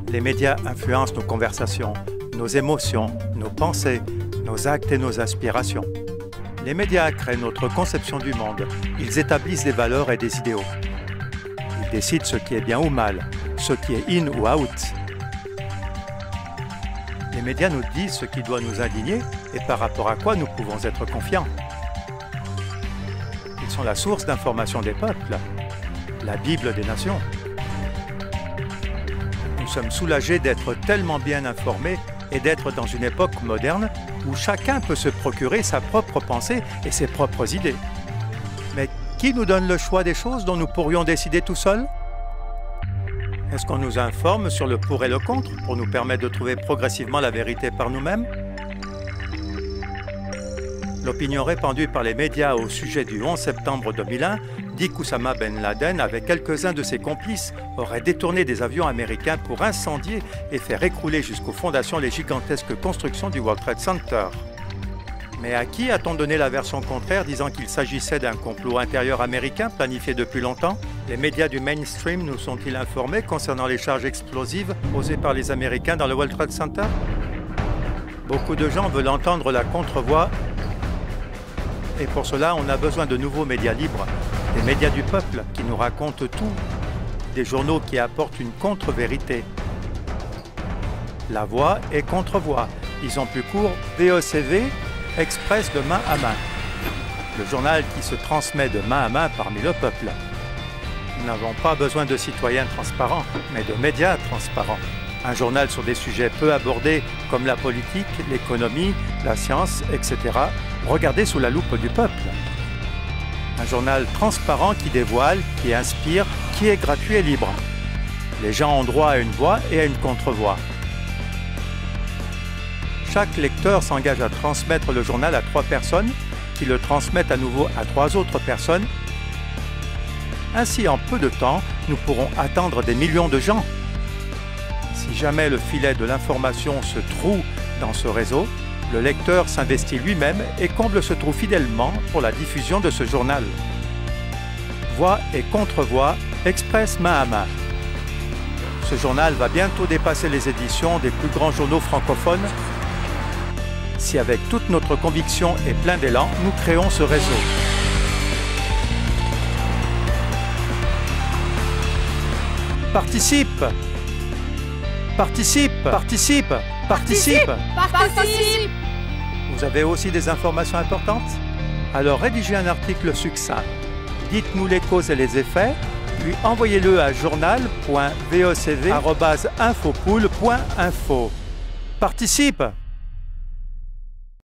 Les médias influencent nos conversations, nos émotions, nos pensées, nos actes et nos aspirations. Les médias créent notre conception du monde. Ils établissent des valeurs et des idéaux. Ils décident ce qui est bien ou mal, ce qui est in ou out. Les médias nous disent ce qui doit nous indigner et par rapport à quoi nous pouvons être confiants. Ils sont la source d'information des peuples, la Bible des nations. Nous sommes soulagés d'être tellement bien informés et d'être dans une époque moderne où chacun peut se procurer sa propre pensée et ses propres idées. Mais qui nous donne le choix des choses dont nous pourrions décider tout seuls? Est-ce qu'on nous informe sur le pour et le contre pour nous permettre de trouver progressivement la vérité par nous-mêmes? L'opinion répandue par les médias au sujet du 11 septembre 2001 dit qu'Oussama Ben Laden, avec quelques-uns de ses complices, aurait détourné des avions américains pour incendier et faire écrouler jusqu'aux fondations les gigantesques constructions du World Trade Center. Mais à qui a-t-on donné la version contraire disant qu'il s'agissait d'un complot intérieur américain planifié depuis longtemps? Les médias du mainstream nous sont-ils informés concernant les charges explosives posées par les Américains dans le World Trade Center? Beaucoup de gens veulent entendre la contre-voix et pour cela, on a besoin de nouveaux médias libres, des médias du peuple qui nous racontent tout, des journaux qui apportent une contre-vérité. La voix et contre-voix, ils ont plus court VOCV, Express de main à main. Le journal qui se transmet de main à main parmi le peuple. Nous n'avons pas besoin de citoyens transparents, mais de médias transparents. Un journal sur des sujets peu abordés comme la politique, l'économie, la science, etc. Regardé sous la loupe du peuple. Un journal transparent qui dévoile, qui inspire, qui est gratuit et libre. Les gens ont droit à une voix et à une contre-voix. Chaque lecteur s'engage à transmettre le journal à 3 personnes, qui le transmettent à nouveau à 3 autres personnes. Ainsi, en peu de temps, nous pourrons atteindre des millions de gens. Si jamais le filet de l'information se trouve dans ce réseau, le lecteur s'investit lui-même et comble ce trou fidèlement pour la diffusion de ce journal. Voix et contre-voix, Express main à main. Ce journal va bientôt dépasser les éditions des plus grands journaux francophones si avec toute notre conviction et plein d'élan, nous créons ce réseau. Participe! Participe! Participe! Participe! Participe! Vous avez aussi des informations importantes? Alors rédigez un article succinct. Dites-nous les causes et les effets, puis envoyez-le à journal.vocv@infopool.info. Participe!